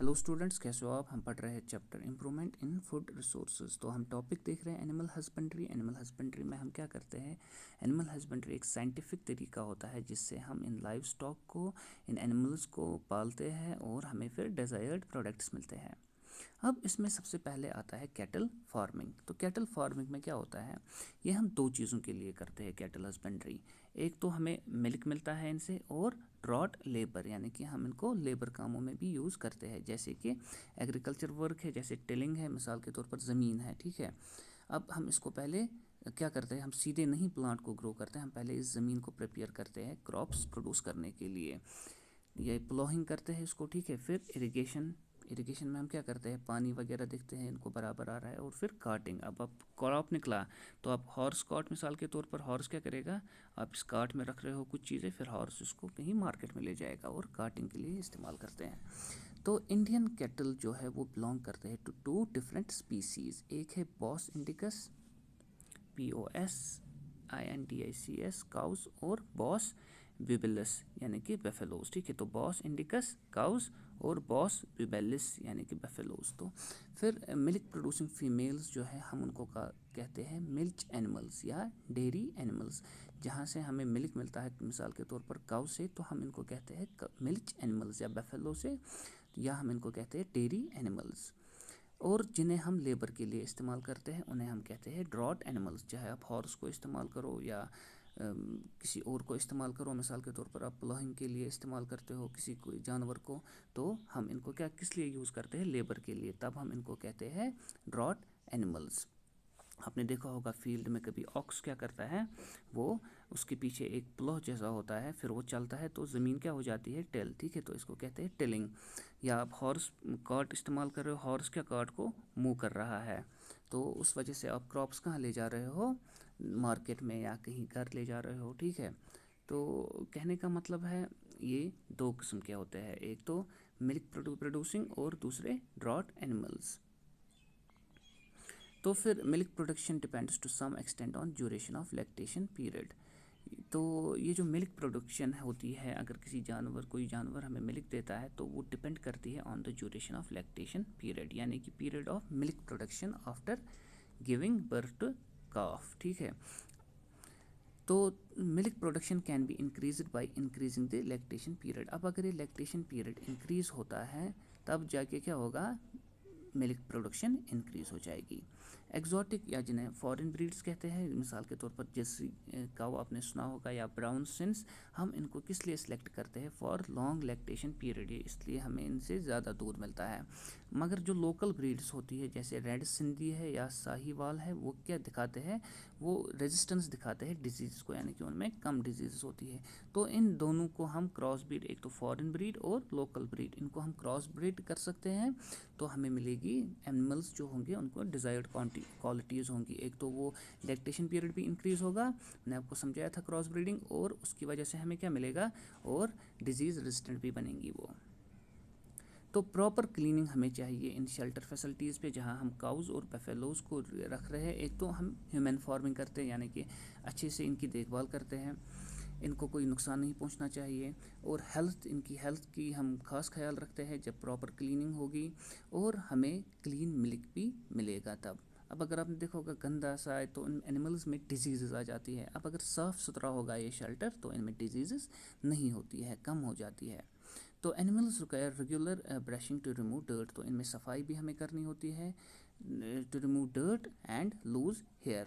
Hello students, कैसे हो आप। हम पढ़ रहे हैं chapter improvement in food resources. तो हम टॉपिक देख रहे हैं एनिमल हस्बेंड्री। एनिमल हस्बेंड्री में हम क्या करते हैं, एनिमल हस्बेंड्री एक साइंटिफिक तरीका होता है जिससे हम इन लाइव स्टॉक को, इन एनिमल्स को पालते हैं और हमें फिर डिज़ायर्ड प्रोडक्ट्स मिलते हैं। अब इसमें सबसे पहले आता है कैटल फार्मिंग। तो कैटल फार्मिंग में क्या होता है, ये हम दो चीज़ों के लिए करते हैं कैटल हस्बेंड्री। एक तो हमें मिल्क मिलता है इनसे, और ड्रॉट लेबर यानी कि हम इनको लेबर कामों में भी यूज़ करते हैं, जैसे कि एग्रीकल्चर वर्क है, जैसे टिलिंग है, मिसाल के तौर पर ज़मीन है, ठीक है। अब हम इसको पहले क्या करते हैं, हम सीधे नहीं प्लांट को ग्रो करते हैं, हम पहले इस ज़मीन को प्रिपेयर करते हैं क्रॉप्स प्रोड्यूस करने के लिए। ये प्लोइंग करते हैं इसको, ठीक है। फिर इरिगेशन, इरिगेशन में हम क्या करते हैं, पानी वगैरह देखते हैं इनको बराबर आ रहा है, और फिर काटिंग। अब क्रॉप निकला तो आप हॉर्स काट, मिसाल के तौर पर हॉर्स क्या करेगा, आप इस काट में रख रहे हो कुछ चीज़ें, फिर हॉर्स इसको कहीं मार्केट में ले जाएगा और काटिंग के लिए इस्तेमाल करते हैं। तो इंडियन कैटल जो है वो बिलोंग करते हैं टू टू डिफरेंट स्पीसीज़। एक है बॉस इंडिकस, POSINDICS काउस, और बॉस बिबेलस यानी कि बेफेलोस, ठीक है। तो बॉस इंडिकस काउस और बॉस बिबेलिस यानी कि बेफेलोस। तो फिर मिल्क प्रोड्यूसिंग फीमेल्स जो है हम उनको कहते हैं मिल्च एनिमल्स या डेयरी एनिमल्स। जहाँ से हमें मिल्क मिलता है मिसाल के तौर पर काउ से, तो हम इनको कहते हैं मिल्च एनिमल्स, या बेफेलो से, या हम इनको कहते हैं डेयरी एनिमल्स। और जिन्हें हम लेबर के लिए इस्तेमाल करते हैं उन्हें हम कहते हैं ड्रॉट एनिमल्स। चाहे आप हॉर्स को इस्तेमाल करो या किसी और को इस्तेमाल करो, मिसाल के तौर पर आप प्लोइंग के लिए इस्तेमाल करते हो किसी कोई जानवर को, तो हम इनको क्या किस लिए यूज़ करते हैं, लेबर के लिए, तब हम इनको कहते हैं ड्रॉट एनिमल्स। आपने देखा होगा फील्ड में कभी ऑक्स क्या करता है, वो उसके पीछे एक प्लो जैसा होता है, फिर वो चलता है तो ज़मीन क्या हो जाती है, टेल, ठीक है। तो इसको कहते हैं टिलिंग। या आप हॉर्स कार्ट इस्तेमाल कर रहे हो, हॉर्स क्या कार्ट को मूव कर रहा है, तो उस वजह से आप क्रॉप्स कहाँ ले जा रहे हो, मार्केट में या कहीं घर ले जा रहे हो, ठीक है। तो कहने का मतलब है ये दो किस्म के होते हैं, एक तो मिल्क प्रोड्यूसिंग और दूसरे ड्रॉट एनिमल्स। तो फिर milk production depends to some extent on duration of lactation period. तो ये जो मिल्क प्रोडक्शन होती है, अगर किसी जानवर, कोई जानवर हमें मिल्क देता है, तो वो डिपेंड करती है on the duration of lactation period, यानी कि period of milk production after giving birth to calf, ठीक है। तो milk production can be increase by increasing the lactation period. अब अगर ये लैक्टेशन पीरियड इंक्रीज होता है तब जाके क्या होगा, मिल्क प्रोडक्शन इंक्रीज़ हो जाएगी। एक्जॉटिक या जिन्हें फॉरेन ब्रीड्स कहते हैं, मिसाल के तौर पर जैसी काऊ आपने सुना होगा, या ब्राउन सिंस, हम इनको किस लिए सिलेक्ट करते हैं, फॉर लॉन्ग लैक्टेशन पीरियड, इसलिए हमें इनसे ज़्यादा दूध मिलता है। मगर जो लोकल ब्रीड्स होती है जैसे रेड सिंधी है या साहीवाल है, वो क्या दिखाते हैं, वो रेजिस्टेंस दिखाते हैं डिजीज़ को, यानी कि उनमें कम डिजीज़ होती है। तो इन दोनों को हम क्रॉस ब्रीड, एक तो फॉरेन ब्रीड और लोकल ब्रीड, इनको हम क्रॉस ब्रीड कर सकते हैं, तो हमें मिलेगी एनिमल्स जो होंगे उनको डिज़ायर्ड क्वालिटीज़ होंगी। एक तो वो लैक्टेशन पीरियड भी इंक्रीज़ होगा, मैंने आपको समझाया था क्रॉस ब्रीडिंग, और उसकी वजह से हमें क्या मिलेगा, और डिजीज़ रेजिस्टेंट भी बनेंगी वो। तो प्रॉपर क्लीनिंग हमें चाहिए इन शेल्टर फैसिलिटीज़ पे जहाँ हम काउज़ और बफेलोज़ को रख रहे हैं। एक तो हम ह्यूमन फार्मिंग करते हैं, यानी कि अच्छे से इनकी देखभाल करते हैं, इनको कोई नुकसान नहीं पहुंचना चाहिए, और हेल्थ, इनकी हेल्थ की हम खास ख्याल रखते हैं जब प्रॉपर क्लीनिंग होगी, और हमें क्लीन मिल्क भी मिलेगा तब। अब अगर आपने देखा होगा गंदा सा है तो इन एनिमल्स में डिजीज़ आ जाती है। अब अगर साफ़ सुथरा होगा ये शेल्टर तो इनमें डिजीज़ नहीं होती है, कम हो जाती है। तो animals require regular brushing to remove dirt, तो इनमें सफाई भी हमें करनी होती है to remove dirt and loose hair.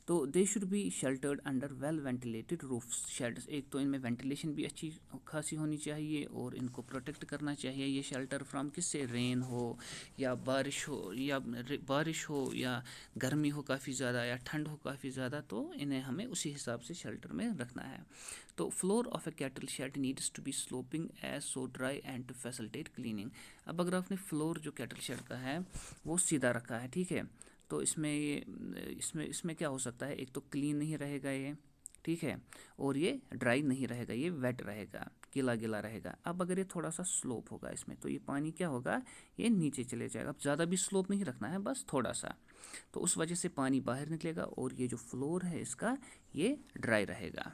तो they should be sheltered under well ventilated roof sheds. एक तो इनमें वेंटिलेशन भी अच्छी खासी होनी चाहिए, और इनको प्रोटेक्ट करना चाहिए ये शेल्टर फ्रॉम, किससे, रेन हो या बारिश हो, या बारिश हो या गर्मी हो काफ़ी ज़्यादा, या ठंड हो काफ़ी ज़्यादा, तो इन्हें हमें उसी हिसाब से शेल्टर में रखना है। तो floor of a cattle shed needs to be sloping as so dry and to facilitate cleaning. अब अगर आपने फ्लोर जो कैटल शेड का है वो सीधा रखा है, ठीक है, तो इसमें क्या हो सकता है, एक तो क्लीन नहीं रहेगा ये, ठीक है, और ये ड्राई नहीं रहेगा, ये वेट रहेगा, गीला गीला रहेगा। अब अगर ये थोड़ा सा स्लोप होगा इसमें, तो ये पानी क्या होगा, ये नीचे चले जाएगा। अब ज़्यादा भी स्लोप नहीं रखना है, बस थोड़ा सा, तो उस वजह से पानी बाहर निकलेगा, और ये जो फ्लोर है इसका ये ड्राई रहेगा।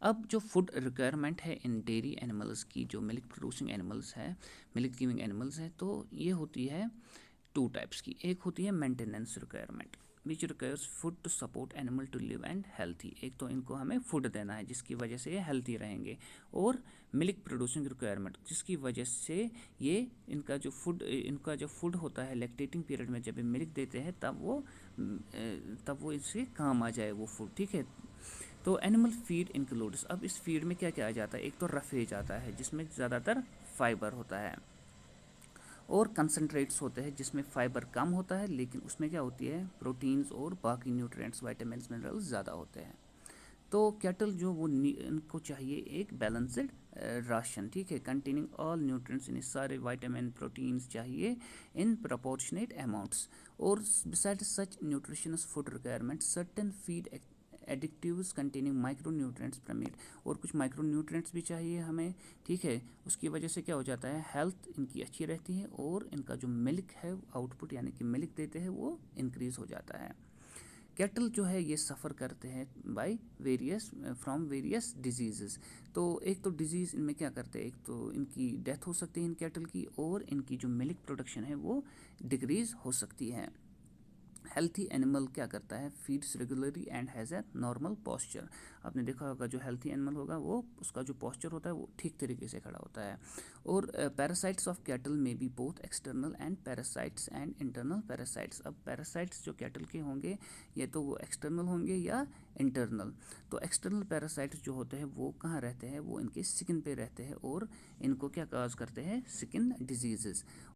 अब जो फूड रिक्वायरमेंट है इन डेयरी एनिमल्स की, जो मिल्क प्रोड्यूसिंग एनिमल्स है, मिल्क गिविंग एनिमल्स है, तो ये होती है टू टाइप्स की। एक होती है maintenance requirement which requires food to support animal to live and healthy. एक तो इनको हमें फूड देना है जिसकी वजह से ये हेल्थी रहेंगे, और मिल्क प्रोड्यूसिंग रिक्वायरमेंट जिसकी वजह से ये इनका जो फूड होता है लैक्टेटिंग पीरियड में जब ये मिल्क देते हैं तब वो इससे काम आ जाए वो फूड, ठीक है। तो एनिमल फीड इंक्लूड्स, अब इस फीड में क्या क्या आ जाता है, एक तो रफेज आता है जिसमें ज़्यादातर फाइबर होता है, और कंसनट्रेट्स होते हैं जिसमें फाइबर कम होता है लेकिन उसमें क्या होती है प्रोटीन्स और बाकी न्यूट्रिएंट्स विटामिन्स मिनरल्स ज़्यादा होते हैं। तो कैटल जो वो इनको चाहिए एक बैलेंस्ड राशन, ठीक है, कंटेनिंग ऑल न्यूट्रिएंट्स, इन सारे विटामिन प्रोटीन्स चाहिए इन प्रोपोर्शनेट अमाउंट्स। और beside such nutritious food requirement certain feed additives containing micronutrients permit, और कुछ माइक्रोन्यूट्रिएंट्स भी चाहिए हमें, ठीक है। उसकी वजह से क्या हो जाता है, हेल्थ इनकी अच्छी रहती है और इनका जो मिल्क है आउटपुट यानी कि मिल्क देते हैं वो इंक्रीज़ हो जाता है। कैटल जो है ये सफ़र करते हैं बाय वेरियस डिजीज़। तो एक तो डिजीज़ इनमें क्या करते हैं, एक तो इनकी डेथ हो सकती है इन कैटल की, और इनकी जो मिल्क प्रोडक्शन है वो डिक्रीज़ हो सकती है। हेल्थी एनिमल क्या करता है, feeds regularly and has a normal posture. आपने देखा होगा जो हेल्थी एनिमल होगा वो उसका जो पोस्चर होता है वो ठीक तरीके से खड़ा होता है। और पैरासाइट्स ऑफ कैटल में be both external and parasites and internal parasites. अब पैरासाइट्स जो कैटल के होंगे ये तो वो एक्सटर्नल होंगे या इंटरनल। तो एक्सटर्नल पैरासाइट्स जो होते हैं वो कहाँ रहते हैं, वो इनके स्किन पे रहते हैं और इनको क्या काज करते हैं, स्किन डिजीजेस।